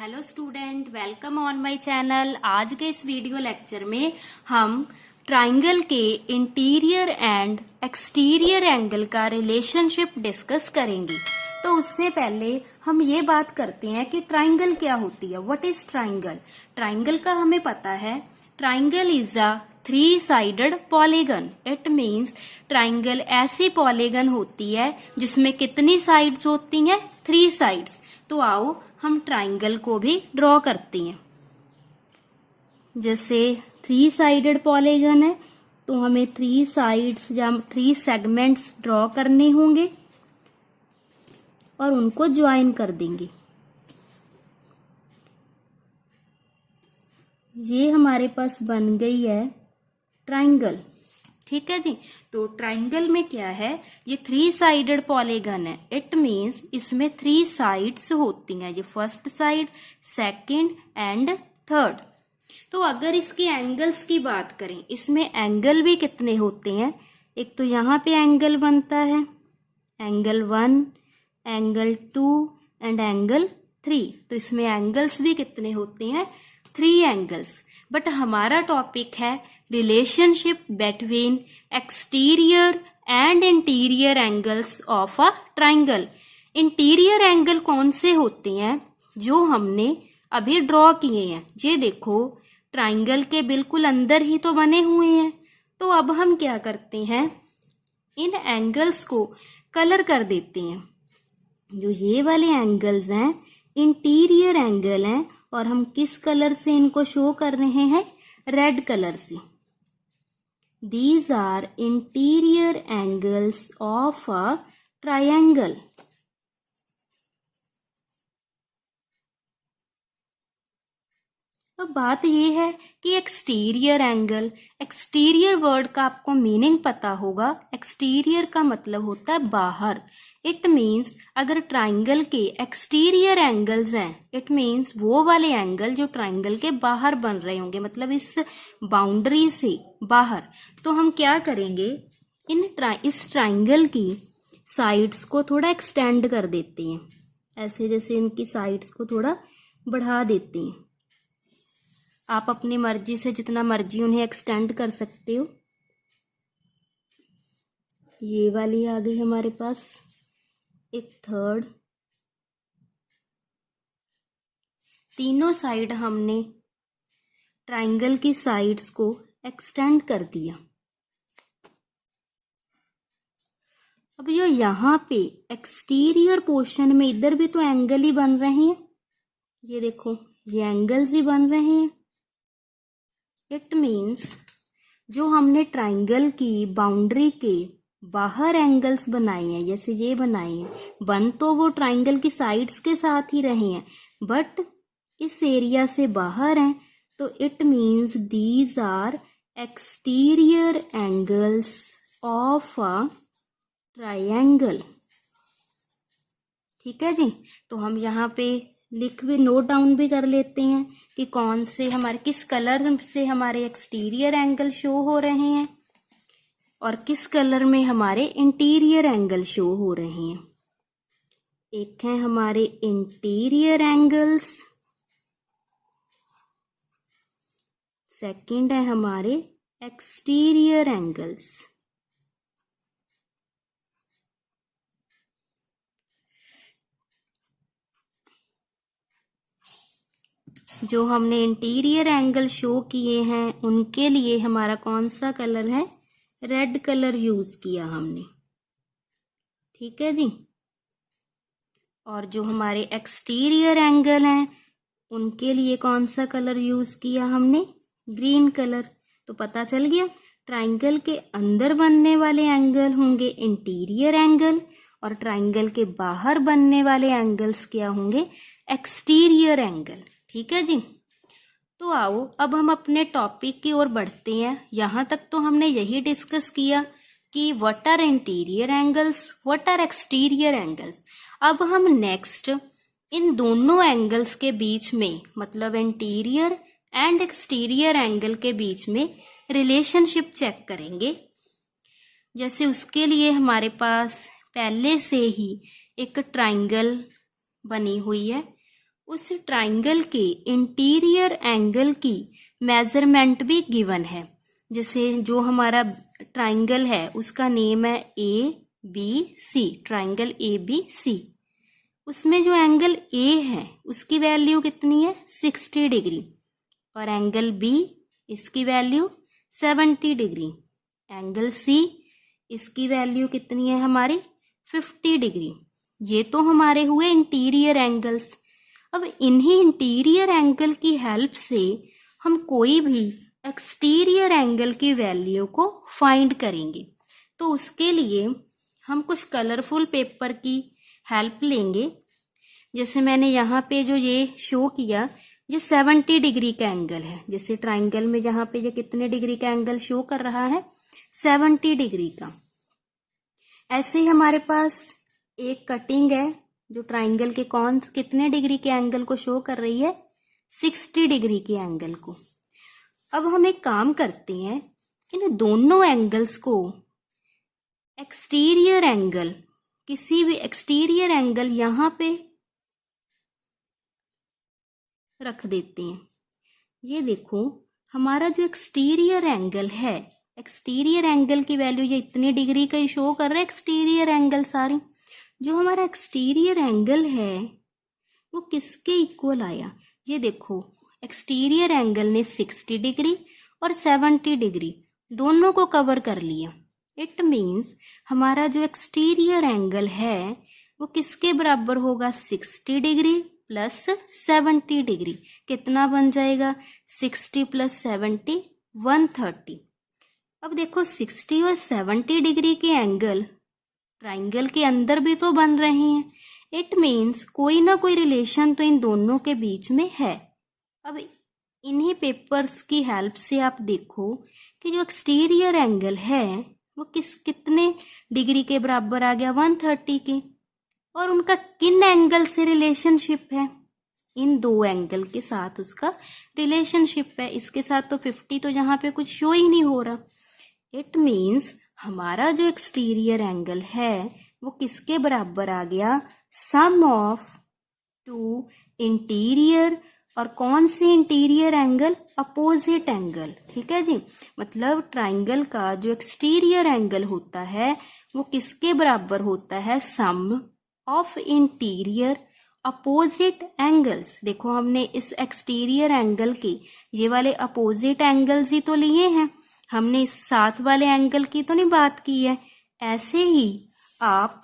Hello student, welcome on my channel. आज के इस वीडियो लेक्चर में हम ट्राइंगल के इंटीरियर एंड एक्सटीरियर एंगल का रिलेशनशिप डिस्कस करेंगे। तो उससे पहले हम ये बात करते हैं कि ट्राइंगल क्या होती है। What is triangle? ट्राइंगल का हमें पता है, triangle is a three sided polygon. It means triangle ऐसी पॉलीगन होती है जिसमें कितनी साइड्स होती हैं? Three sides. तो आओ हम ट्राइंगल को भी ड्रॉ करते हैं। जैसे थ्री साइडेड पॉलीगन है तो हमें थ्री साइड्स या थ्री सेगमेंट्स ड्रॉ करने होंगे और उनको ज्वाइन कर देंगे। ये हमारे पास बन गई है ट्राइंगल। ठीक है जी। तो ट्राइंगल में क्या है, ये थ्री साइडेड पॉलीगन है। इट मीन्स इसमें थ्री साइड्स होती हैं, ये first side, second and third. तो अगर इसके एंगल्स की बात करें, इसमें एंगल भी कितने होते हैं? एक तो यहाँ पे एंगल बनता है, एंगल 1, एंगल 2 एंड एंगल 3। तो इसमें एंगल्स भी कितने होते हैं? 3 एंगल्स। बट हमारा टॉपिक है relationship between exterior and interior angles of a triangle. Interior angle कौन से होते हैं? जो हमने अभी ड्रॉ किए हैं। ये देखो, ट्राइंगल के बिल्कुल अंदर ही तो बने हुए हैं। तो अब हम क्या करते हैं, इन एंगल्स को कलर कर देते हैं। जो ये वाले एंगल्स हैं इंटीरियर एंगल हैं और हम किस कलर से इनको शो कर रहे हैं? रेड कलर से। These are interior angles of a triangle. अब बात ये है कि एक्सटीरियर एंगल, एक्सटीरियर वर्ड का आपको मीनिंग पता होगा। एक्सटीरियर का मतलब होता है बाहर। इट मीन्स अगर ट्राइंगल के एक्सटीरियर एंगल्स हैं, इट मीन्स वो वाले एंगल जो ट्राइंगल के बाहर बन रहे होंगे, मतलब इस बाउंड्री से बाहर। तो हम क्या करेंगे, इस ट्राइंगल की साइड्स को थोड़ा एक्सटेंड कर देते हैं। ऐसे जैसे इनकी साइड्स को थोड़ा बढ़ा देते हैं। आप अपनी मर्जी से जितना मर्जी उन्हें एक्सटेंड कर सकते हो। ये वाली आ गई हमारे पास, एक थर्ड। तीनों साइड हमने ट्राइंगल की साइड्स को एक्सटेंड कर दिया। अब जो यहाँ पे एक्सटीरियर पोर्शन में इधर भी तो एंगल ही बन रहे हैं। ये देखो, ये एंगल्स ही बन रहे हैं। इट मीन्स जो हमने ट्राइंगल की बाउंड्री के बाहर एंगल्स बनाए हैं, जैसे ये बनाए हैं, बन तो वो ट्राइंगल की साइड्स के साथ ही रहे हैं, बट इस एरिया से बाहर हैं। तो it means these are exterior angles of a triangle. ठीक है जी। तो हम यहाँ पे लिख भी, नोट डाउन भी कर लेते हैं कि कौन से हमारे, किस कलर से हमारे एक्सटीरियर एंगल शो हो रहे हैं और किस कलर में हमारे इंटीरियर एंगल शो हो रहे हैं। एक है हमारे इंटीरियर एंगल्स, सेकंड है हमारे एक्सटीरियर एंगल्स। जो हमने इंटीरियर एंगल शो किए हैं उनके लिए हमारा कौन सा कलर है? रेड कलर यूज किया हमने। ठीक है जी। और जो हमारे एक्सटीरियर एंगल हैं उनके लिए कौन सा कलर यूज किया हमने? Green colour. तो पता चल गया, ट्राइंगल के अंदर बनने वाले एंगल होंगे इंटीरियर एंगल और ट्राइंगल के बाहर बनने वाले एंगल्स क्या होंगे? Exterior angle. ठीक है जी। तो आओ अब हम अपने टॉपिक की ओर बढ़ते हैं। यहाँ तक तो हमने यही डिस्कस किया कि what are interior angles, what are exterior angles. अब हम नेक्स्ट इन दोनों एंगल्स के बीच में, मतलब इंटीरियर एंड एक्सटीरियर एंगल के बीच में रिलेशनशिप चेक करेंगे। जैसे उसके लिए हमारे पास पहले से ही एक ट्राइंगल बनी हुई है, उस ट्राइंगल के इंटीरियर एंगल की मेजरमेंट भी गिवन है। जैसे जो हमारा ट्राइंगल है उसका नेम है ABC, ट्राइंगल ABC। उसमें जो एंगल A है उसकी वैल्यू कितनी है 60 डिग्री, और एंगल B इसकी वैल्यू 70 डिग्री। एंगल C इसकी वैल्यू कितनी है हमारी 50 डिग्री। ये तो हमारे हुए इंटीरियर एंगल्स। अब इन्हीं इंटीरियर एंगल की हेल्प से हम कोई भी एक्सटीरियर एंगल की वैल्यू को फाइंड करेंगे। तो उसके लिए हम कुछ कलरफुल पेपर की हेल्प लेंगे। जैसे मैंने यहाँ पे जो ये शो किया, ये 70 डिग्री का एंगल है। जैसे ट्राइंगल में जहाँ पे ये कितने डिग्री का एंगल शो कर रहा है 70 डिग्री का। ऐसे ही हमारे पास एक कटिंग है जो ट्राइंगल के कितने डिग्री के एंगल को शो कर रही है 60 डिग्री के एंगल को। अब हम एक काम करते हैं, इन दोनों एंगल्स को एक्सटीरियर एंगल, किसी भी एक्सटीरियर एंगल यहां पे रख देते हैं। ये देखो हमारा जो एक्सटीरियर एंगल है, एक्सटीरियर एंगल की वैल्यू ये इतनी डिग्री का ही शो कर रहा है। एक्सटीरियर एंगल सारी, जो हमारा एक्सटीरियर एंगल है वो किसके इक्वल आया, ये देखो एक्सटीरियर एंगल ने 60 डिग्री और 70 डिग्री दोनों को कवर कर लिया। इट मीन्स हमारा जो एक्सटीरियर एंगल है वो किसके बराबर होगा 60 डिग्री प्लस 70 डिग्री। कितना बन जाएगा 60 प्लस 70 130। अब देखो 60 और 70 डिग्री के एंगल ट्राइंगल के अंदर भी तो बन रहे हैं। इट मीन्स कोई ना कोई रिलेशन तो इन दोनों के बीच में है। अब इन्हीं पेपर्स की हेल्प से आप देखो कि जो एक्सटीरियर एंगल है वो कितने डिग्री के बराबर आ गया 130 के, और उनका किन एंगल से रिलेशनशिप है, इन दो एंगल के साथ उसका रिलेशनशिप है। इसके साथ तो 50 तो यहाँ पे कुछ शो ही नहीं हो रहा। इट मीन्स हमारा जो एक्सटीरियर एंगल है वो किसके बराबर आ गया, सम ऑफ टू इंटीरियर, और कौन से इंटीरियर एंगल, अपोजिट एंगल। ठीक है जी, मतलब ट्राइंगल का जो एक्सटीरियर एंगल होता है वो किसके बराबर होता है, सम ऑफ इंटीरियर अपोजिट एंगल्स। देखो हमने इस एक्सटीरियर एंगल के ये वाले अपोजिट एंगल्स ही तो लिए हैं, हमने इस साथ वाले एंगल की तो नहीं बात की है। ऐसे ही आप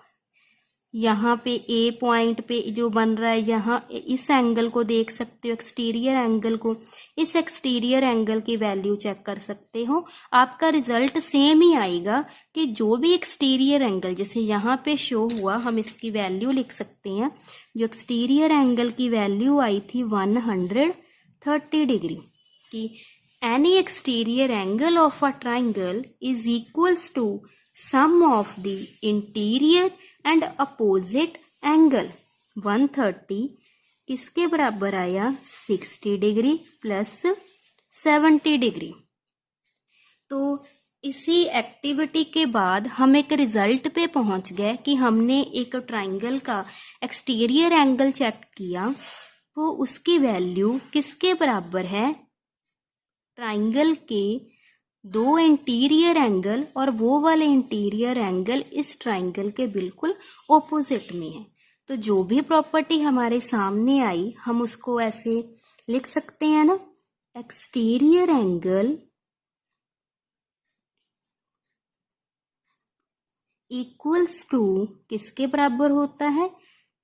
यहाँ पे ए पॉइंट पे जो बन रहा है यहाँ इस एंगल को देख सकते हो, एक्सटीरियर एंगल को। इस एक्सटीरियर एंगल की वैल्यू चेक कर सकते हो, आपका रिजल्ट सेम ही आएगा कि जो भी एक्सटीरियर एंगल जैसे यहाँ पे शो हुआ, हम इसकी वैल्यू लिख सकते हैं। जो एक्सटीरियर एंगल की वैल्यू आई थी 130 डिग्री की any exterior angle of a triangle is equals to sum of the interior and opposite angle। 130 किसके बराबर आया 60 डिग्री प्लस 70 डिग्री। तो इसी एक्टिविटी के बाद हम एक रिजल्ट पे पहुंच गए कि हमने एक ट्राइंगल का एक्सटीरियर एंगल चेक किया, वो उसकी वैल्यू किसके बराबर है, ट्राइंगल के दो इंटीरियर एंगल, और वो वाले इंटीरियर एंगल इस ट्राइंगल के बिल्कुल ऑपोजिट में है। तो जो भी प्रॉपर्टी हमारे सामने आई हम उसको ऐसे लिख सकते हैं ना, एक्सटीरियर एंगल इक्वल्स टू किसके बराबर होता है,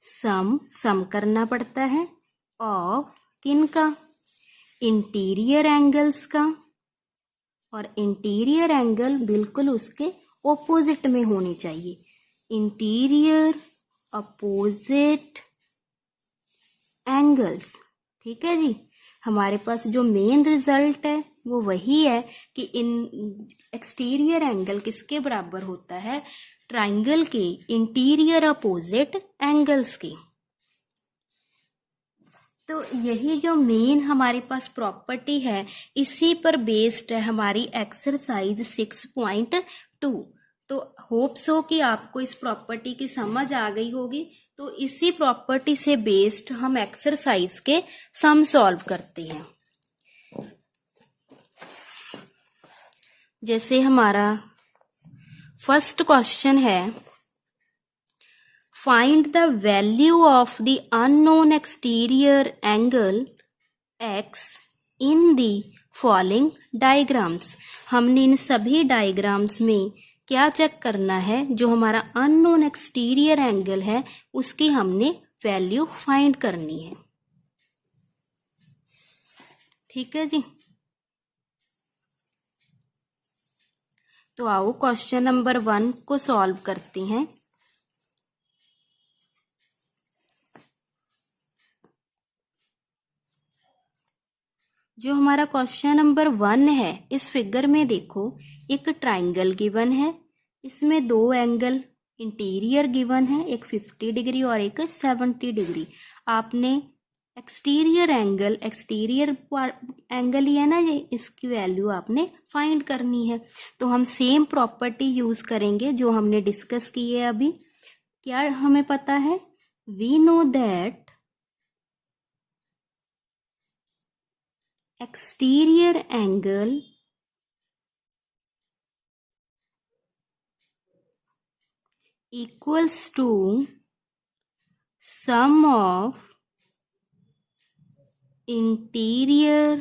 सम करना पड़ता है ऑफ किन का, इंटीरियर एंगल्स का, और इंटीरियर एंगल बिल्कुल उसके ऑपोजिट में होनी चाहिए। Interior opposite angles. ठीक है जी, हमारे पास जो मेन रिजल्ट है वो वही है कि इन एक्सटीरियर एंगल किसके बराबर होता है, ट्राइंगल के इंटीरियर अपोजिट एंगल्स के। तो यही जो मेन हमारे पास प्रॉपर्टी है इसी पर बेस्ड है हमारी एक्सरसाइज 6.2। तो होप्स हो कि आपको इस प्रॉपर्टी की समझ आ गई होगी। तो इसी प्रॉपर्टी से बेस्ड हम एक्सरसाइज के सम सॉल्व करते हैं। जैसे हमारा फर्स्ट क्वेश्चन है, find the value of the unknown exterior angle x in the following diagrams. हमने इन सभी डायग्राम्स में क्या चेक करना है, जो हमारा अननोन एक्सटीरियर एंगल है उसकी हमने वैल्यू फाइंड करनी है। ठीक है जी। तो आओ क्वेश्चन नंबर 1 को सॉल्व करते हैं। जो हमारा क्वेश्चन नंबर 1 है, इस फिगर में देखो एक ट्राइंगल गिवन है, इसमें दो एंगल इंटीरियर गिवन है, एक 50 डिग्री और एक 70 डिग्री। आपने एक्सटीरियर एंगल ही है ना ये, इसकी वैल्यू आपने फाइंड करनी है। तो हम सेम प्रॉपर्टी यूज करेंगे जो हमने डिस्कस की है अभी। क्या हमें पता है, we know that exterior angle equals to sum of interior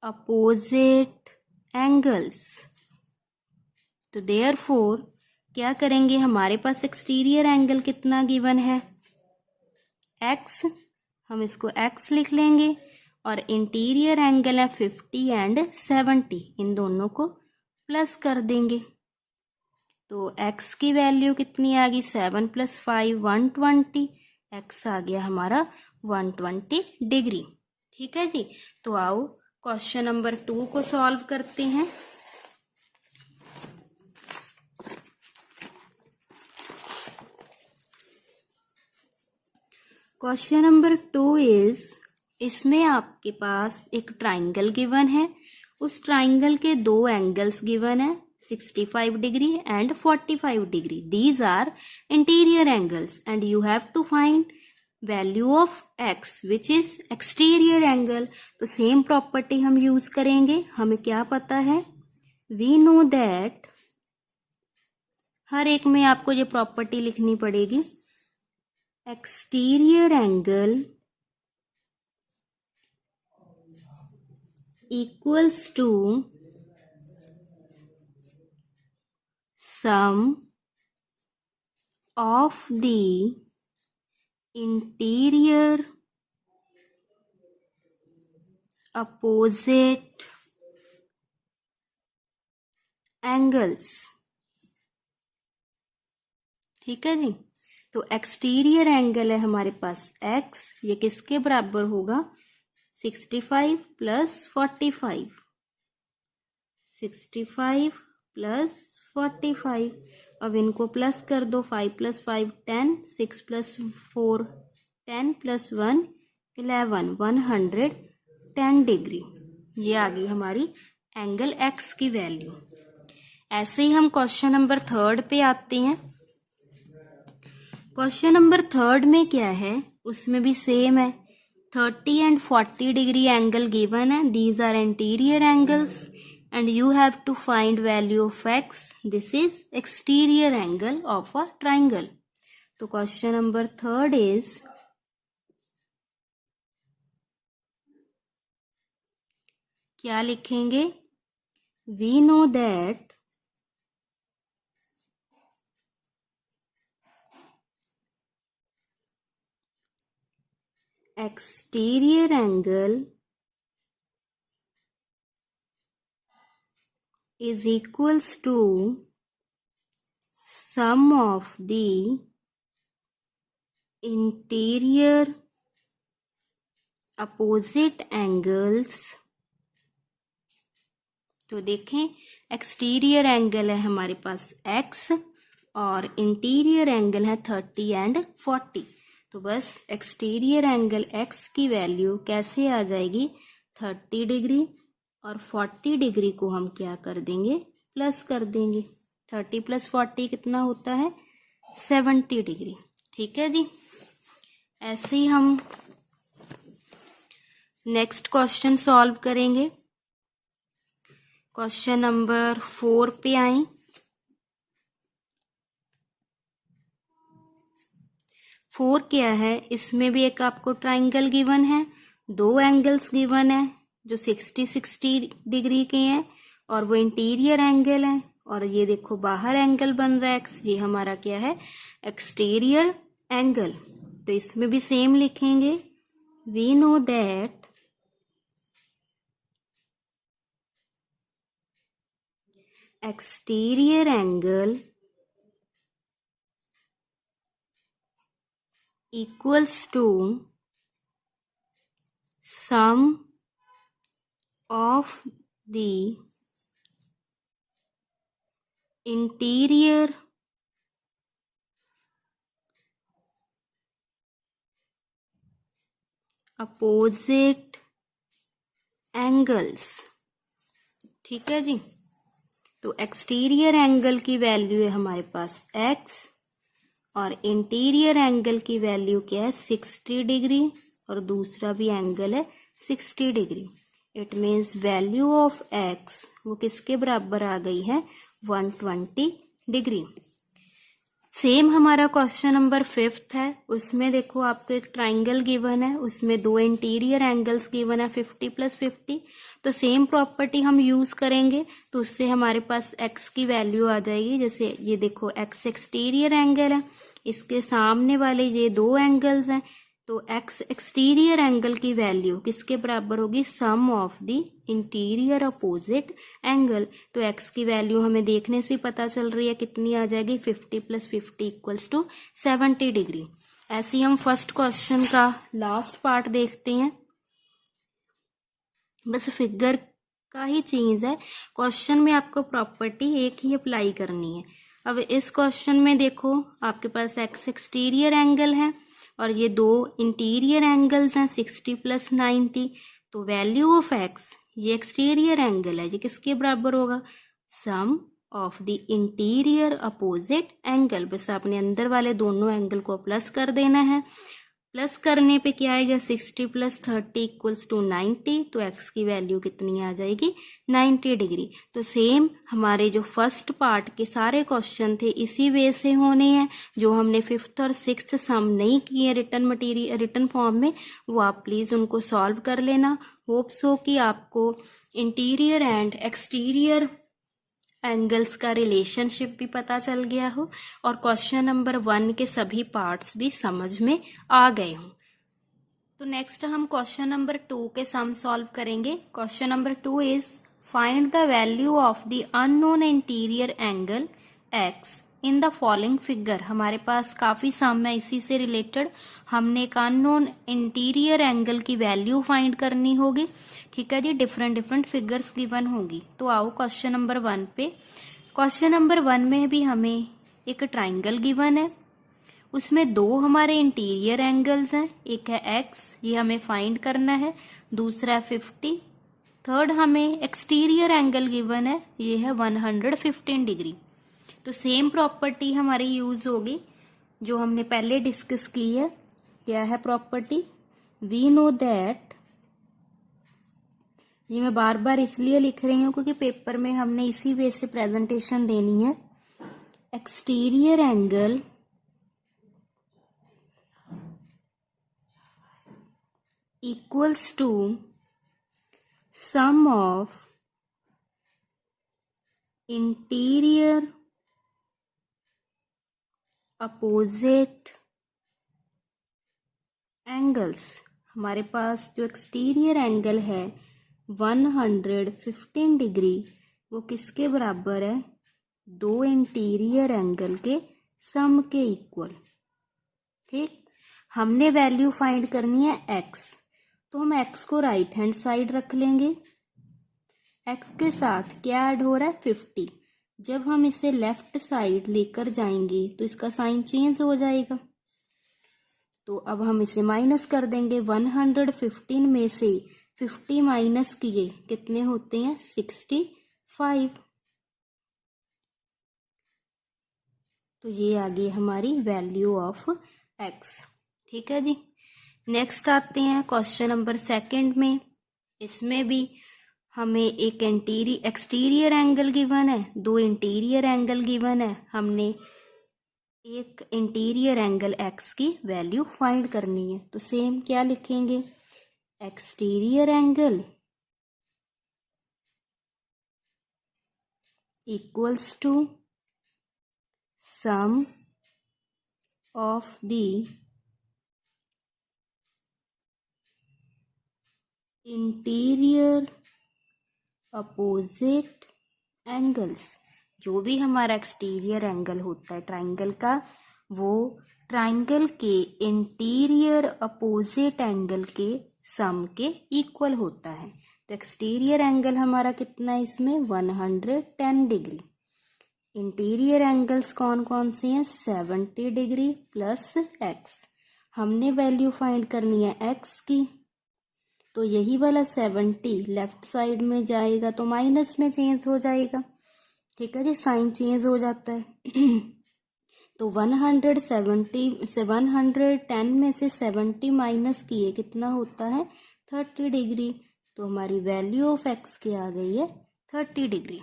opposite angles। तो therefore क्या करेंगे, हमारे पास एक्सटीरियर एंगल कितना गिवन है, x, हम इसको x लिख लेंगे, और इंटीरियर एंगल है 50 एंड 70, इन दोनों को प्लस कर देंगे। तो x की वैल्यू कितनी आ गई, 7 + 5 120, x आ गया हमारा 120 डिग्री। ठीक है जी। तो आओ क्वेश्चन नंबर 2 को सॉल्व करते हैं। क्वेश्चन नंबर 2 इज, इसमें आपके पास एक ट्राइंगल गिवन है, उस ट्राइंगल के दो एंगल्स गिवन है, 65 degree and 45 degree. These are interior angles and you have to find value of x which is exterior angle. तो सेम प्रॉपर्टी हम यूज करेंगे। हमें क्या पता है, वी नो दैट, हर एक में आपको ये प्रॉपर्टी लिखनी पड़ेगी, exterior angle equals to sum of the interior opposite angles। ठीक है जी। तो एक्सटीरियर एंगल है हमारे पास x, ये किसके बराबर होगा, 65 + 45, 65 + 45। अब इनको प्लस कर दो, 5 + 5 10, 6 + 4 10 + 1 11, 110 डिग्री। ये आ गई हमारी एंगल x की वैल्यू। ऐसे ही हम क्वेश्चन नंबर 3 पे आते हैं। क्वेश्चन नंबर 3 में क्या है, उसमें भी सेम है, 30 एंड 40 डिग्री एंगल गिवन है, these are interior angles and you have to find value of x। This is exterior angle of a triangle. तो क्वेश्चन नंबर 3 इज, क्या लिखेंगे, we know that exterior angle is equals to sum of the interior opposite angles। तो देखें, exterior angle है हमारे पास x और interior angle है 30 and 40। तो बस एक्सटीरियर एंगल x की वैल्यू कैसे आ जाएगी, 30 डिग्री और 40 डिग्री को हम क्या कर देंगे, प्लस कर देंगे। 30 + 40 कितना होता है, 70 डिग्री। ठीक है जी। ऐसे ही हम नेक्स्ट क्वेश्चन सॉल्व करेंगे। क्वेश्चन नंबर 4 पे आए। फोर क्या है, इसमें भी एक आपको ट्राइंगल गिवन है, दो एंगल्स गिवन है जो 60-60 डिग्री के हैं और वो इंटीरियर एंगल है, और ये देखो बाहर एंगल बन रहा है एक्स, ये हमारा क्या है, एक्सटीरियर एंगल। तो इसमें भी सेम लिखेंगे, we know that exterior angle equals to sum of the interior opposite angles। ठीक है जी। तो एक्सटीरियर एंगल की वैल्यू है हमारे पास x और इंटीरियर एंगल की वैल्यू क्या है 60 डिग्री, और दूसरा भी एंगल है 60 degree. It means value of x वो किसके बराबर आ गई है, 120 डिग्री। सेम हमारा क्वेश्चन नंबर 5 है, उसमें देखो आपको एक ट्राइंगल गिवन है, उसमें दो इंटीरियर एंगल्स गिवन है 50+50। तो सेम प्रॉपर्टी हम यूज करेंगे, तो उससे हमारे पास x की वैल्यू आ जाएगी। जैसे ये देखो x एक्सटीरियर एंगल है, इसके सामने वाले ये दो एंगल्स हैं, तो x एक्सटीरियर एंगल की वैल्यू किसके बराबर होगी, sum of the interior opposite angle. तो x की वैल्यू हमें देखने से पता चल रही है कितनी आ जाएगी, 50+50 इक्वल्स टू 70 डिग्री। ऐसे ही हम फर्स्ट क्वेश्चन का लास्ट पार्ट देखते हैं। बस फिगर का ही चेंज है, क्वेश्चन में आपको प्रॉपर्टी एक ही अप्लाई करनी है। अब इस क्वेश्चन में देखो आपके पास x एक्सटीरियर एंगल है और ये दो इंटीरियर एंगल्स हैं 60+90। तो वैल्यू ऑफ x, ये एक्सटीरियर एंगल है, ये किसके बराबर होगा, sum of the interior opposite angle. बस आपने अंदर वाले दोनों एंगल को प्लस कर देना है। प्लस करने पे क्या आएगा, 60+30 इक्वल्स टू 90। तो x की वैल्यू कितनी आ जाएगी, 90 डिग्री। तो सेम हमारे जो फर्स्ट पार्ट के सारे क्वेश्चन थे इसी वे से होने हैं। जो हमने 5th और 6th सम नहीं किए रिटन फॉर्म में, वो आप प्लीज उनको सॉल्व कर लेना। होप सो कि आपको इंटीरियर एंड एक्सटीरियर एंगल्स का रिलेशनशिप भी पता चल गया हो और क्वेश्चन नंबर 1 के सभी पार्ट्स भी समझ में आ गए हों। तो नेक्स्ट हम क्वेश्चन नंबर 2 के सम सॉल्व करेंगे। Question number 2 is find the value of the unknown interior angle x in the following figure. हमारे पास काफी सम है इसी से रिलेटेड, हमने एक अननोन इंटीरियर एंगल की वैल्यू फाइंड करनी होगी। ठीक है जी, डिफरेंट फिगर्स गिवन होगी। तो आओ क्वेश्चन नंबर 1 पे। क्वेश्चन नंबर 1 में भी हमें एक ट्राइंगल गिवन है, उसमें दो हमारे इंटीरियर एंगल्स हैं, एक है x, ये हमें फाइंड करना है, दूसरा है 50। थर्ड हमें एक्सटीरियर एंगल गिवन है, ये है 115 डिग्री। तो सेम प्रॉपर्टी हमारी यूज होगी जो हमने पहले डिस्कस की है। क्या है प्रॉपर्टी, वी नो दैट, ये मैं बार बार इसलिए लिख रही हूँ क्योंकि पेपर में हमने इसी वे से प्रेजेंटेशन देनी है। Exterior angle equals to sum of interior opposite angles. हमारे पास जो एक्सटीरियर एंगल है 115 डिग्री, वो किसके बराबर है, दो इंटीरियर एंगल के सम के इक्वल। ठीक, हमने वैल्यू फाइंड करनी है x, तो हम x को राइट हैंड साइड रख लेंगे। x के साथ क्या ऐड हो रहा है, 50। जब हम इसे लेफ्ट साइड लेकर जाएंगे तो इसका साइन चेंज हो जाएगा। तो अब हम इसे माइनस कर देंगे, 115 में से 50 माइनस किए कितने होते हैं, 65। तो ये आ गई हमारी वैल्यू ऑफ एक्स। ठीक है जी। नेक्स्ट आते हैं क्वेश्चन नंबर सेकंड में। इसमें भी हमें एक एक्सटीरियर एंगल गिवन है, दो इंटीरियर एंगल गिवन है। हमने एक इंटीरियर एंगल एक्स की वैल्यू फाइंड करनी है। तो सेम क्या लिखेंगे, exterior angle equals to sum of the interior opposite angles। जो भी हमारा एक्सटीरियर एंगल होता है ट्राइंगल का, वो ट्राइंगल के इंटीरियर अपोजिट एंगल के सम के इक्वल होता है। तो एक्सटीरियर एंगल हमारा कितना है इसमें, 110 डिग्री। इंटीरियर एंगल्स कौन कौन से हैं, 70 डिग्री प्लस एक्स। हमने वैल्यू फाइंड करनी है एक्स की, तो यही वाला 70 लेफ्ट साइड में जाएगा तो माइनस में चेंज हो जाएगा। ठीक है जी, साइन चेंज हो जाता है। तो 170 से 110 में से 70 माइनस किए कितना होता है, 30 डिग्री। तो हमारी वैल्यू ऑफ एक्स क्या आ गई है, 30 डिग्री।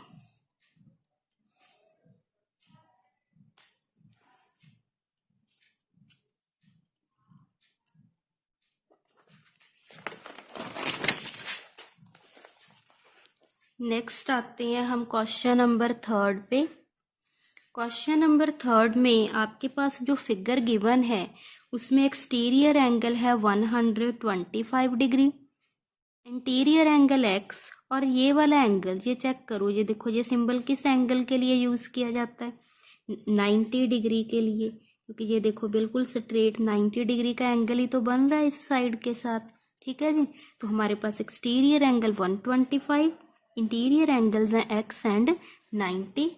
नेक्स्ट आते हैं हम क्वेश्चन नंबर थर्ड पे। क्वेश्चन नंबर थर्ड में आपके पास जो फिगर गिवन है उसमें एक्सटीरियर एंगल है 125 डिग्री, इंटीरियर एंगल एक्स, और ये वाला एंगल ये चेक करो, ये देखो ये सिंबल किस एंगल के लिए यूज किया जाता है, 90 डिग्री के लिए। क्योंकि ये देखो बिल्कुल स्ट्रेट 90 डिग्री का एंगल ही तो बन रहा है इस साइड के साथ। ठीक है जी। तो हमारे पास एक्सटीरियर एंगल 125, इंटीरियर एंगल्स हैं एक्स एंड 90,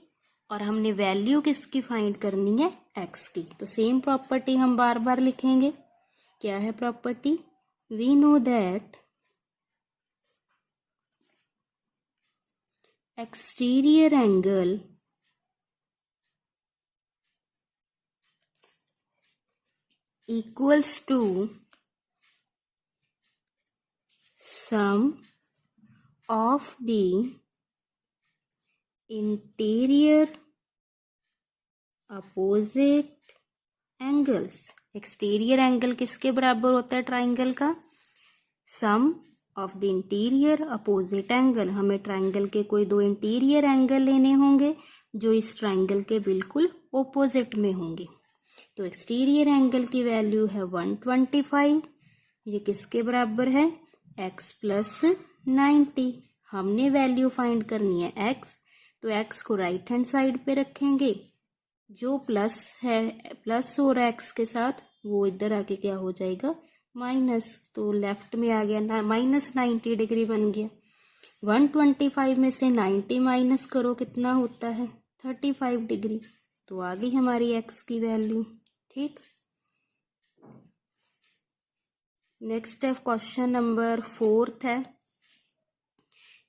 और हमने वैल्यू किसकी फाइंड करनी है, एक्स की। तो सेम प्रॉपर्टी हम बार बार लिखेंगे। क्या है property, we know that exterior angle equals to sum of the interior opposite angles। Exterior angle किसके बराबर होता है ट्राइंगल का, sum of the interior opposite angle. हमें ट्राइंगल के कोई दो इंटीरियर एंगल लेने होंगे जो इस ट्राइंगल के बिल्कुल ओपोजिट में होंगे। तो एक्सटीरियर एंगल की वैल्यू है 125, ये किसके बराबर है, x प्लस 90। हमने वैल्यू फाइंड करनी है x, तो x को राइट हैंड साइड पे रखेंगे, जो प्लस है, प्लस हो रहा है x के साथ, वो इधर आके क्या हो जाएगा, माइनस। तो लेफ्ट में आ गया माइनस 90 डिग्री बन गया। 125 में से 90 माइनस करो कितना होता है, 35 डिग्री। तो आ गई हमारी x की वैल्यू। ठीक। नेक्स्ट है क्वेश्चन नंबर फोर्थ है।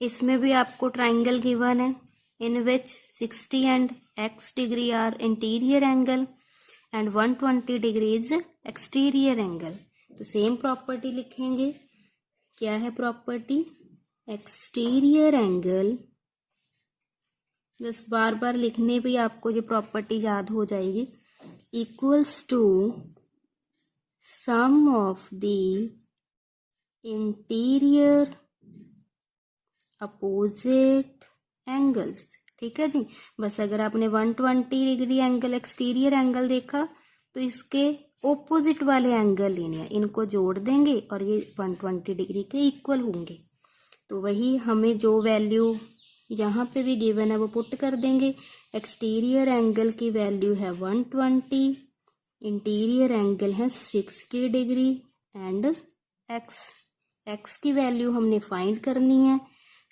इसमें भी आपको ट्राइंगल गिवन है in which 60 and x degree are interior angle and 120 degree is exterior angle. तो सेम प्रॉपर्टी लिखेंगे। क्या है प्रॉपर्टी, एक्सटीरियर एंगल, बस बार बार लिखने पे आपको ये प्रॉपर्टी याद हो जाएगी, equals to sum of the interior opposite angles. ठीक है जी। बस अगर आपने 120 डिग्री एंगल एक्सटीरियर एंगल देखा तो इसके ओपोजिट वाले एंगल लेने हैं, इनको जोड़ देंगे और ये 120 डिग्री के इक्वल होंगे। तो वही हमें जो वैल्यू यहाँ पे भी गिवन है वो पुट कर देंगे। एक्सटीरियर एंगल की वैल्यू है 120, इंटीरियर एंगल है 60 डिग्री एंड एक्स की वैल्यू हमने फाइंड करनी है।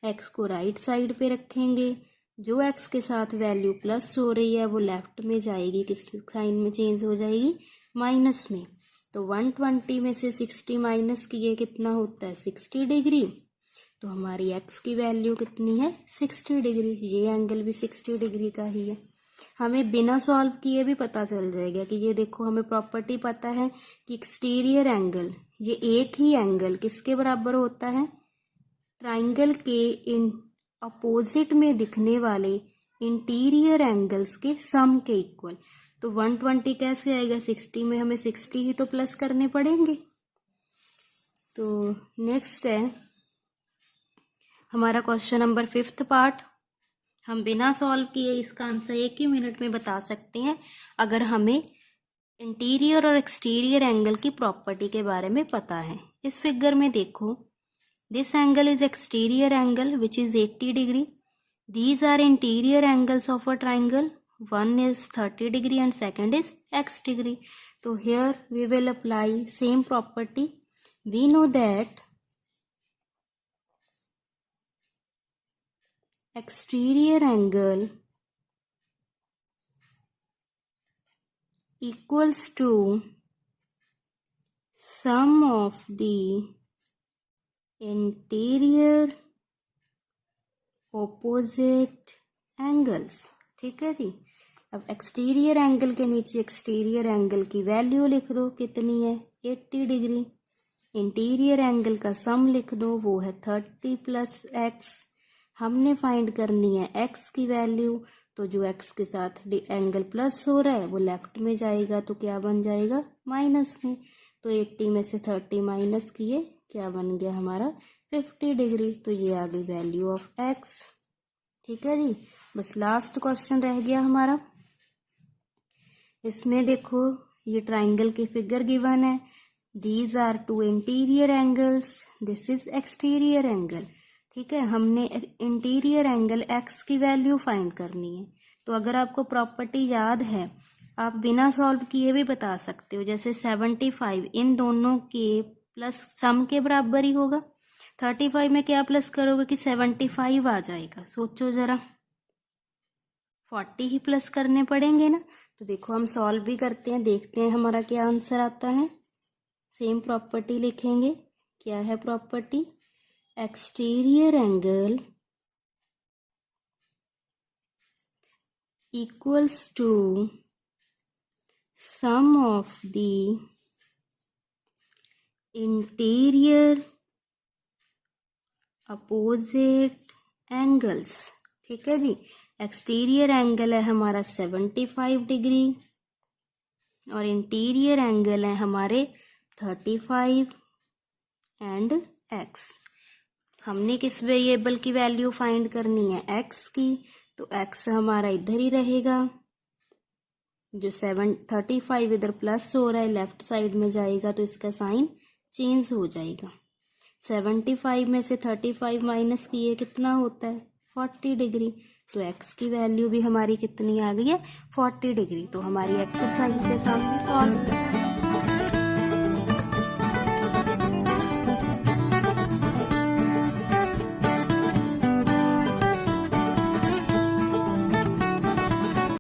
एक्स को राइट साइड पे रखेंगे, जो एक्स के साथ वैल्यू प्लस हो रही है वो लेफ्ट में जाएगी, किस साइन में चेंज हो जाएगी, माइनस में। तो 120 में से 60 माइनस किए कितना होता है, 60 डिग्री। तो हमारी एक्स की वैल्यू कितनी है, 60 डिग्री। ये एंगल भी 60 डिग्री का ही है। हमें बिना सॉल्व किए भी पता चल जाएगा कि ये देखो, हमें प्रॉपर्टी पता है कि एक्सटीरियर एंगल, ये एक ही एंगल किसके बराबर होता है, ट्राइंगल के इन अपोजिट में दिखने वाले इंटीरियर एंगल्स के सम के इक्वल। तो 120 कैसे आएगा, 60 में हमें 60 ही तो प्लस करने पड़ेंगे। तो नेक्स्ट है हमारा क्वेश्चन नंबर 5th पार्ट। हम बिना सॉल्व किए इसका आंसर 1 ही मिनट में बता सकते हैं अगर हमें इंटीरियर और एक्सटीरियर एंगल की प्रॉपर्टी के बारे में पता है। इस फिगर में देखो, this angle is exterior angle which is 80 degree. These are interior angles of a triangle. One is 30 degree and second is x degree. So here we will apply same property. We know that exterior angle equals to sum of the interior opposite angles। ठीक है जी। अब exterior angle के नीचे exterior angle की value लिख दो, कितनी है 80 डिग्री। इंटीरियर एंगल का सम लिख दो, वो है 30 प्लस एक्स। हमने फाइंड करनी है एक्स की वैल्यू, तो जो एक्स के साथ एंगल प्लस हो रहा है वो लेफ्ट में जाएगा, तो क्या बन जाएगा माइनस में। तो 80 में से 30 माइनस किए, क्या बन गया हमारा 50 डिग्री। तो ये आ गई वैल्यू ऑफ एक्स। ठीक है जी। बस लास्ट क्वेश्चन रह गया हमारा। इसमें देखो, ये ट्राइंगल की फिगर गिवन है। These are two interior angles, this is exterior angle. ठीक है, हमने इंटीरियर एंगल एक्स की वैल्यू फाइंड करनी है। तो अगर आपको प्रॉपर्टी याद है, आप बिना सॉल्व किए भी बता सकते हो। जैसे 75 इन दोनों के प्लस सम के बराबर ही होगा। 35 में क्या प्लस करोगे कि 75 आ जाएगा। सोचो जरा, 40 ही प्लस करने पड़ेंगे ना। तो देखो हम सॉल्व भी करते हैं, देखते हैं हमारा क्या आंसर आता है। सेम प्रॉपर्टी लिखेंगे। क्या है property, exterior angle equals to sum of the interior opposite angles. ठीक है जी। एक्सटीरियर एंगल है हमारा 75 डिग्री और इंटीरियर एंगल है हमारे 35 एंड एक्स। हमने किस वेरिएबल की वैल्यू फाइंड करनी है, एक्स की। तो एक्स हमारा इधर ही रहेगा। जो 35 इधर प्लस हो रहा है, लेफ्ट साइड में जाएगा, तो इसका साइन चेंज हो जाएगा। 75 में से 35 माइनस किए कितना होता है 40 डिग्री। तो एक्स की वैल्यू भी हमारी कितनी आ गई है 40 डिग्री। तो हमारी एक्सरसाइज के सामने सॉल्व